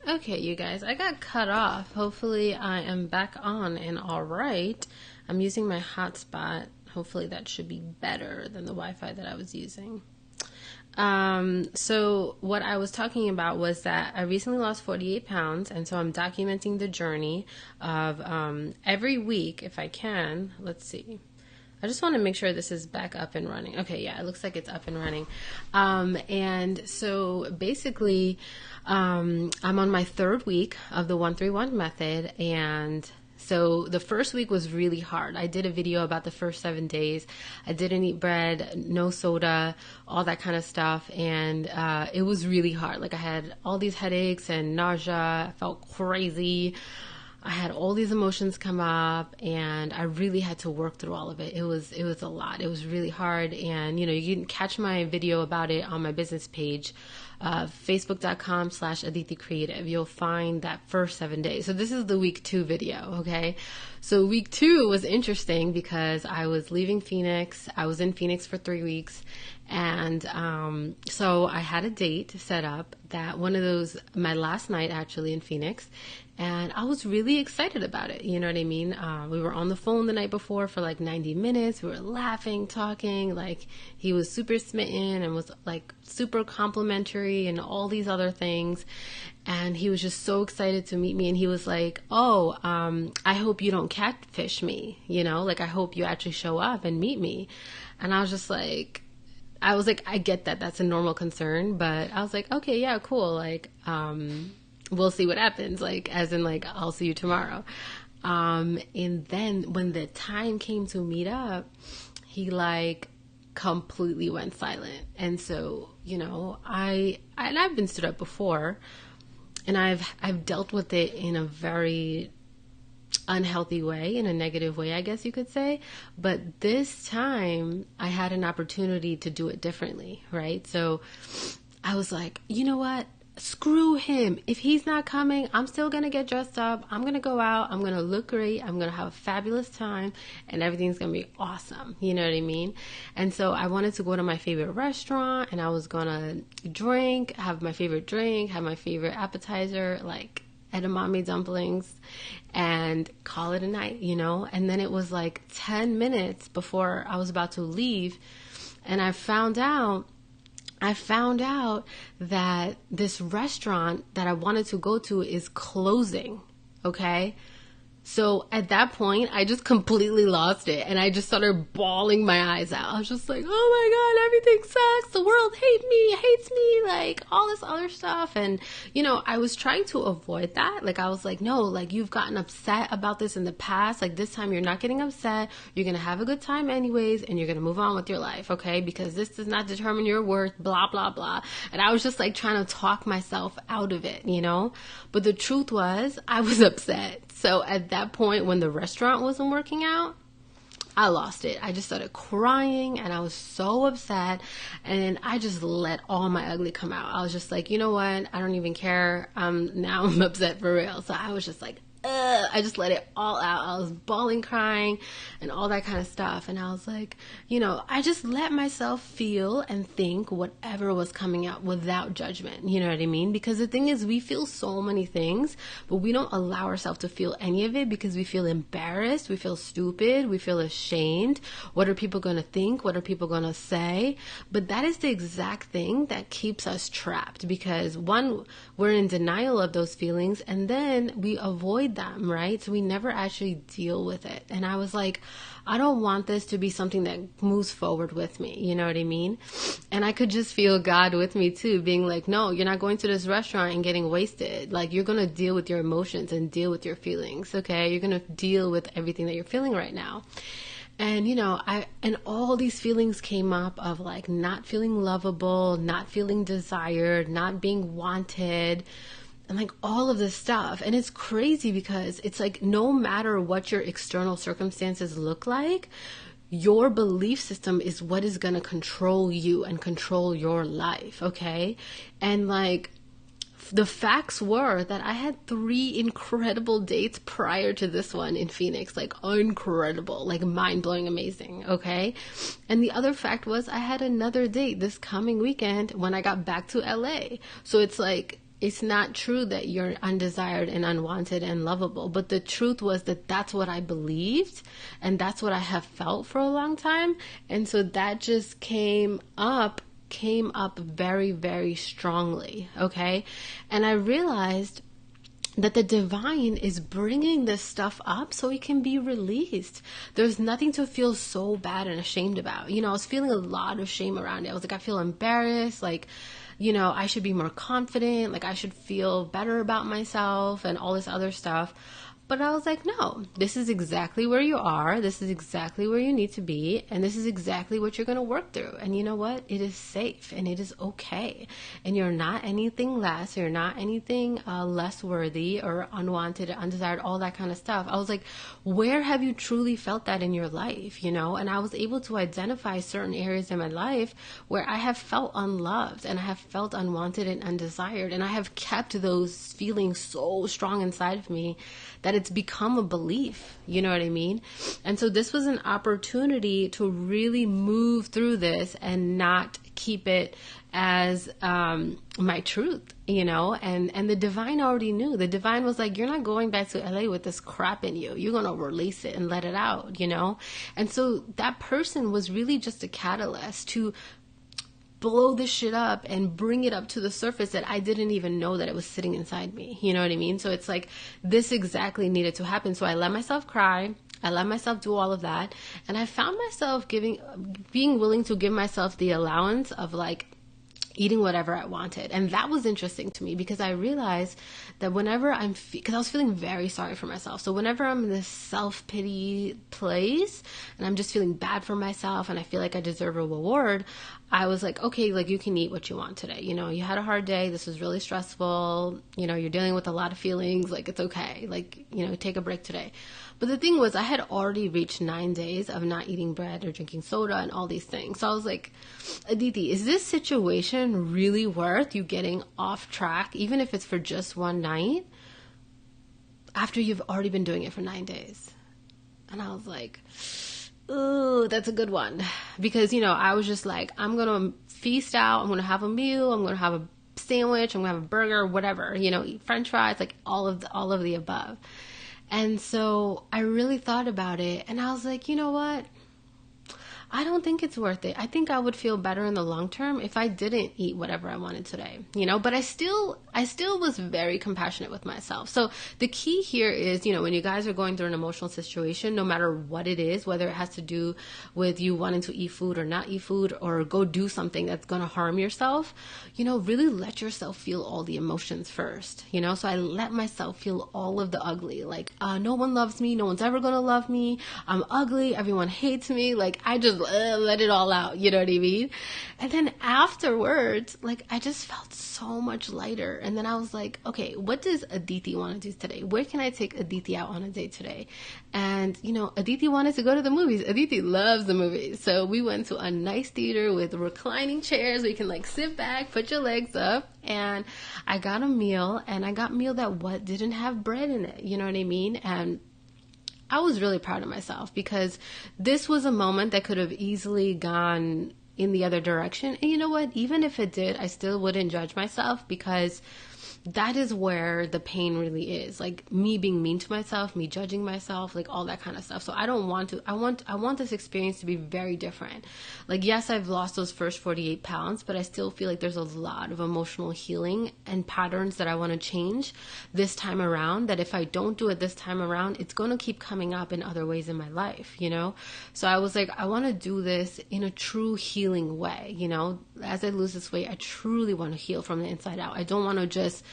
Okay, you guys, I got cut off. Hopefully, I am back on and all right. I'm using my hotspot. Hopefully, that should be better than the Wi Fi that I was using. So what I was talking about was that I recently lost 48 pounds, and so I'm documenting the journey of every week, if I can. Let's see. I just want to make sure this is back up and running. Okay, yeah, it looks like it's up and running. And so basically, I'm on my third week of the 131 method, and so the first week was really hard. I did a video about the first 7 days. I didn't eat bread, no soda, all that kind of stuff. And it was really hard. Like I had all these headaches and nausea. I felt crazy. I had all these emotions come up, and I really had to work through all of it. It was a lot. It was really hard. And, you can catch my video about it on my business page, facebook.com/Aditi Creative. You'll find that first 7 days. So this is the week 2 video. Okay. So week 2 was interesting because I was leaving Phoenix. I was in Phoenix for 3 weeks. And so I had a date set up, that one of those, my last night actually in Phoenix. And I was really excited about it. You know what I mean? We were on the phone the night before for like 90 minutes. We were laughing, talking. Like, he was super smitten and was like super complimentary and all these other things. And he was just so excited to meet me. And he was like, oh, I hope you don't catfish me. Like, I hope you actually show up and meet me. And I was like, I get that. That's a normal concern. But I was like, okay, yeah, cool. Like, we'll see what happens. Like, as in, like, I'll see you tomorrow. And then when the time came to meet up, he like completely went silent. And so, I've been stood up before, and I've dealt with it in a very unhealthy way, in a negative way, I guess you could say. But this time I had an opportunity to do it differently, right? So I was like, you know what? Screw him. If he's not coming, I'm still going to get dressed up. I'm going to go out. I'm going to look great. I'm going to have a fabulous time, and everything's going to be awesome. You know what I mean? And so I wanted to go to my favorite restaurant, and I was going to have my favorite drink, have my favorite appetizer, like edamame dumplings, and call it a night, And then it was like 10 minutes before I was about to leave, and I found out that this restaurant that I wanted to go to is closing. Okay. So at that point, I just completely lost it, and I just started bawling my eyes out. I was just like, oh my God, everything sucks. The world hates me, like all this other stuff. And, I was trying to avoid that. Like, I was like, no, like, you've gotten upset about this in the past. Like, this time you're not getting upset. You're going to have a good time anyways, and you're going to move on with your life. Okay. Because this does not determine your worth, blah, blah, blah. And I was just like trying to talk myself out of it, but the truth was I was upset. So at that point, when the restaurant wasn't working out, I lost it. I just started crying, and I was so upset, and I just let all my ugly come out. I was just like, you know what? I don't even care. Now I'm upset for real. So I was just like, I just let it all out. I was bawling, crying, and all that kind of stuff. And I was like, I just let myself feel and think whatever was coming out without judgment. You know what I mean? Because the thing is, we feel so many things, but we don't allow ourselves to feel any of it because we feel embarrassed, we feel stupid, we feel ashamed. What are people going to think? What are people going to say? But that is the exact thing that keeps us trapped, because one, we're in denial of those feelings, and then we avoid them, right? So we never actually deal with it. And I was like, I don't want this to be something that moves forward with me. You know what I mean? And I could just feel God with me too, being like, no, you're not going to this restaurant and getting wasted. Like, you're going to deal with your emotions and deal with your feelings. Okay. You're going to deal with everything that you're feeling right now. And, and all these feelings came up of like not feeling lovable, not feeling desired, not being wanted, and like all of this stuff. And it's crazy because it's like, no matter what your external circumstances look like, your belief system is what is going to control you and control your life. Okay. And like, the facts were that I had 3 incredible dates prior to this one in Phoenix, like incredible, like mind-blowing, amazing. Okay. And the other fact was I had another date this coming weekend when I got back to LA. So it's like, it's not true that you're undesired and unwanted and lovable. But the truth was that that's what I believed, and that's what I have felt for a long time. And so that just came up very, very strongly. Okay. And I realized that the divine is bringing this stuff up so it can be released. There's nothing to feel so bad and ashamed about. You know, I was feeling a lot of shame around it. I was like, I feel embarrassed. Like, you know, I should be more confident. Like, I should feel better about myself and all this other stuff. But I was like, no, this is exactly where you are. This is exactly where you need to be. And this is exactly what you're going to work through. And you know what? It is safe and it is okay. And you're not anything less. You're not anything less worthy or unwanted, or undesired, all that kind of stuff. I was like, where have you truly felt that in your life? You know? And I was able to identify certain areas in my life where I have felt unloved and I have felt unwanted and undesired. And I have kept those feelings so strong inside of me that it's become a belief, you know what I mean? And so this was an opportunity to really move through this and not keep it as my truth, you know? And the divine already knew. The divine was like, you're not going back to LA with this crap in you. You're going to release it and let it out, you know? And so that person was really just a catalyst to blow this shit up and bring it up to the surface that I didn't even know that it was sitting inside me. You know what I mean? So it's like this exactly needed to happen. So I let myself cry. I let myself do all of that. And I found myself being willing to give myself the allowance of like eating whatever I wanted. And that was interesting to me because I realized that whenever because I was feeling very sorry for myself. So whenever I'm in this self-pity place and I'm just feeling bad for myself and I feel like I deserve a reward, I was like, okay, like you can eat what you want today. You know, you had a hard day. This was really stressful. You know, you're dealing with a lot of feelings. Like, it's okay. Like, you know, take a break today. But the thing was, I had already reached 9 days of not eating bread or drinking soda and all these things. So I was like, Aditi, is this situation really worth you getting off track, even if it's for just one night, after you've already been doing it for 9 days? And I was like, ooh, that's a good one. Because, you know, I was just like, I'm going to feast out. I'm going to have a meal. I'm going to have a sandwich. I'm going to have a burger, whatever, you know, eat French fries, like all of the above. And so I really thought about it and I was like, you know what? I don't think it's worth it. I think I would feel better in the long term if I didn't eat whatever I wanted today, you know, but I still was very compassionate with myself. So the key here is, you know, when you guys are going through an emotional situation, no matter what it is, whether it has to do with you wanting to eat food or not eat food or go do something that's going to harm yourself, you know, really let yourself feel all the emotions first, you know? So I let myself feel all of the ugly, like, no one loves me. No one's ever going to love me. I'm ugly. Everyone hates me. Like, I just let it all out, you know what I mean? And then afterwards, like, I just felt so much lighter. And then I was like, okay, what does Aditi want to do today? Where can I take Aditi out on a date today? And, you know, Aditi wanted to go to the movies. Aditi loves the movies. So we went to a nice theater with reclining chairs where you can like sit back, put your legs up. And I got a meal, and I got meal that didn't have bread in it. You know what I mean? And I was really proud of myself because this was a moment that could have easily gone in the other direction. And you know what? Even if it did, I still wouldn't judge myself because that is where the pain really is. Like me being mean to myself, me judging myself, like all that kind of stuff. So I don't want to, I want this experience to be very different. Like, yes, I've lost those first 48 pounds, but I still feel like there's a lot of emotional healing and patterns that I want to change this time around, that if I don't do it this time around, it's going to keep coming up in other ways in my life, you know? So I was like, I want to do this in a true healing way, you know? As I lose this weight, I truly want to heal from the inside out. I don't want to just,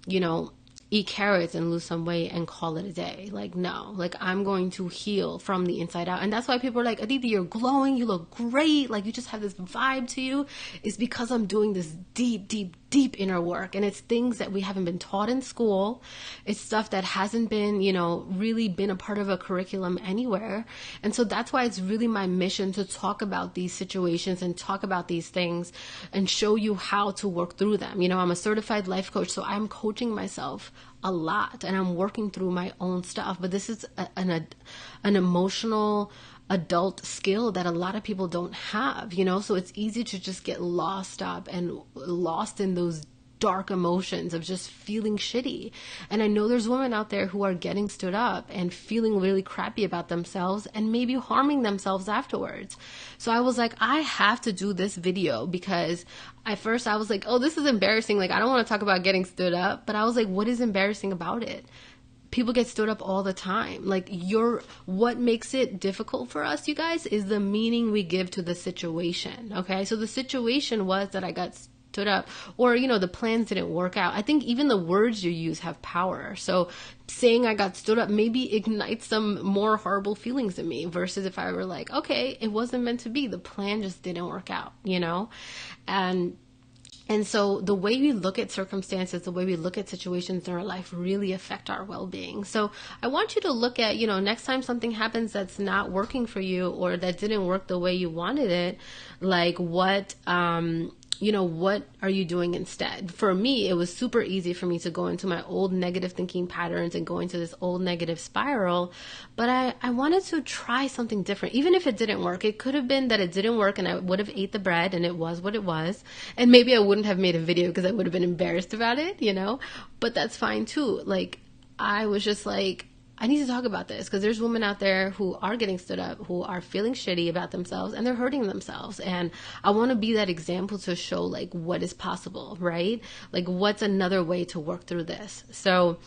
you know, eat carrots and lose some weight and call it a day. Like, no, like I'm going to heal from the inside out. And that's why people are like, Aditi, you're glowing. You look great. Like you just have this vibe to you. It's because I'm doing this deep, deep, deep inner work. And it's things that we haven't been taught in school. It's stuff that hasn't been, you know, really been a part of a curriculum anywhere. And so that's why it's really my mission to talk about these situations and talk about these things and show you how to work through them. You know, I'm a certified life coach, so I'm coaching myself a lot and I'm working through my own stuff. But this is an emotional adult skill that a lot of people don't have, you know, so it's easy to just get lost up and lost in those dark emotions of just feeling shitty. And I know there's women out there who are getting stood up and feeling really crappy about themselves and maybe harming themselves afterwards. So I was like, I have to do this video, because at first I was like, oh, this is embarrassing. Like, I don't want to talk about getting stood up, but I was like, what is embarrassing about it? People get stood up all the time. Like, what makes it difficult for us, you guys, is the meaning we give to the situation. Okay. So the situation was that I got stood up, or, the plans didn't work out. I think even the words you use have power. So saying I got stood up maybe ignites some more horrible feelings in me, versus if I were like, okay, it wasn't meant to be. The plan just didn't work out, And so the way we look at circumstances, the way we look at situations in our life really affect our well-being. So I want you to look at, next time something happens that's not working for you, or that didn't work the way you wanted it, like what are you doing instead? For me, it was super easy for me to go into my old negative thinking patterns and go into this old negative spiral. But I wanted to try something different. Even if it didn't work, it could have been that it didn't work and I would have ate the bread and it was what it was. And maybe I wouldn't have made a video because I would have been embarrassed about it, but that's fine too. Like, I was just like, I need to talk about this, because there's women out there who are getting stood up, who are feeling shitty about themselves, and they're hurting themselves. And I want to be that example to show like what is possible, right? Like, what's another way to work through this? So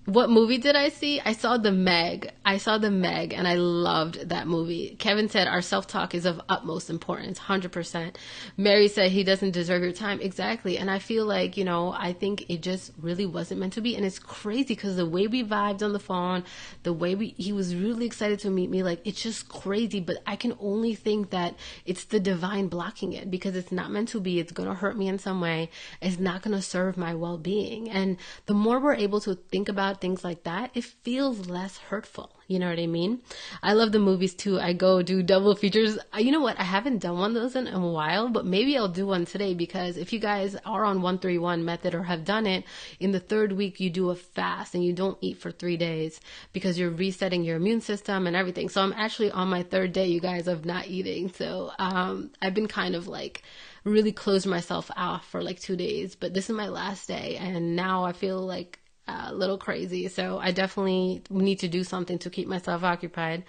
what movie did I see? I saw The Meg. And I loved that movie. Kevin said our self-talk is of utmost importance, 100%. Mary said he doesn't deserve your time. Exactly. And I feel like, I think it just really wasn't meant to be. And it's crazy because the way we vibed on the phone, the way he was really excited to meet me, like, it's just crazy. But I can only think that it's the divine blocking it, because it's not meant to be. It's going to hurt me in some way. It's not going to serve my well-being. And the more we're able to think about things like that, it feels less hurtful. You know what I mean? I love the movies too. I go do double features. You know what? I haven't done one of those in a while, but maybe I'll do one today, because if you guys are on 131 method or have done it, in the third week you do a fast and you don't eat for 3 days, because you're resetting your immune system and everything. So I'm actually on my third day, you guys, of not eating. So I've been kind of like really closed myself off for like 2 days, but this is my last day, and now I feel like a little crazy. So I definitely need to do something to keep myself occupied.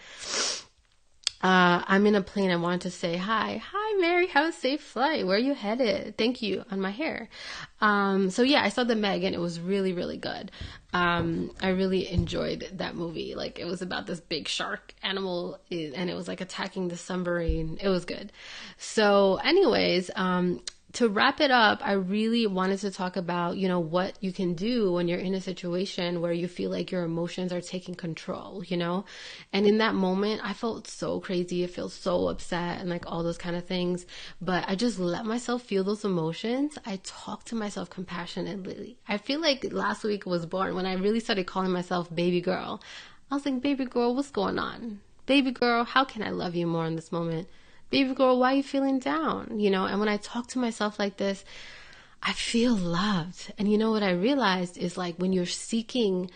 I'm in a plane. I wanted to say hi. Hi, Mary. Have a safe flight. Where are you headed? Thank you. On my hair. So yeah, I saw The Meg and it was really, really good. I really enjoyed that movie. Like, it was about this big shark animal and it was like attacking the submarine. It was good. So anyways, to wrap it up, I really wanted to talk about, what you can do when you're in a situation where you feel like your emotions are taking control, and in that moment, I felt so crazy. I felt so upset and like all those kind of things, but I just let myself feel those emotions. I talked to myself compassionately. I feel like last week was born when I really started calling myself baby girl. I was like, baby girl, what's going on? Baby girl, how can I love you more in this moment? Baby girl, why are you feeling down? And when I talk to myself like this, I feel loved. And what I realized is, like, when you're seeking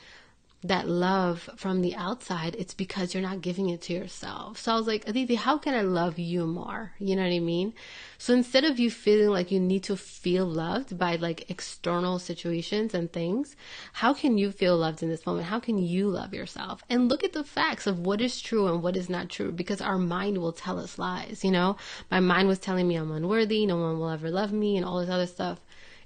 that love from the outside, it's because you're not giving it to yourself. So I was like, Aditi, how can I love you more? You know what I mean? So instead of you feeling like you need to feel loved by like external situations and things, how can you feel loved in this moment? How can you love yourself? And look at the facts of what is true and what is not true, because our mind will tell us lies. My mind was telling me I'm unworthy, no one will ever love me, and all this other stuff.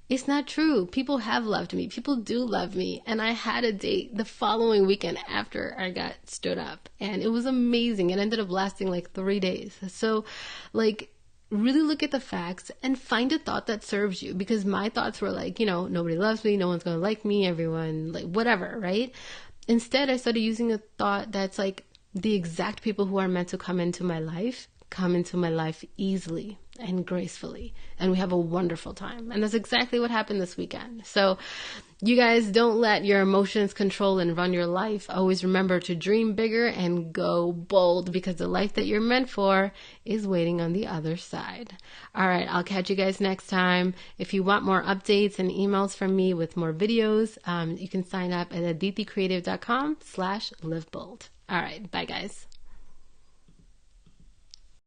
It's not true. People have loved me. People do love me. And I had a date the following weekend after I got stood up. And it was amazing. It ended up lasting like 3 days. So, like, really look at the facts and find a thought that serves you. Because my thoughts were like, nobody loves me. No one's going to like me. Everyone, like, whatever, right? Instead, I started using a thought that's like, the exact people who are meant to come into my life easily and gracefully, and we have a wonderful time. And that's exactly what happened this weekend. So you guys, don't let your emotions control and run your life. Always remember to dream bigger and go bold, because the life that you're meant for is waiting on the other side. All right, I'll catch you guys next time. If you want more updates and emails from me with more videos, you can sign up at adithicreative.com/livebold. All right, bye guys.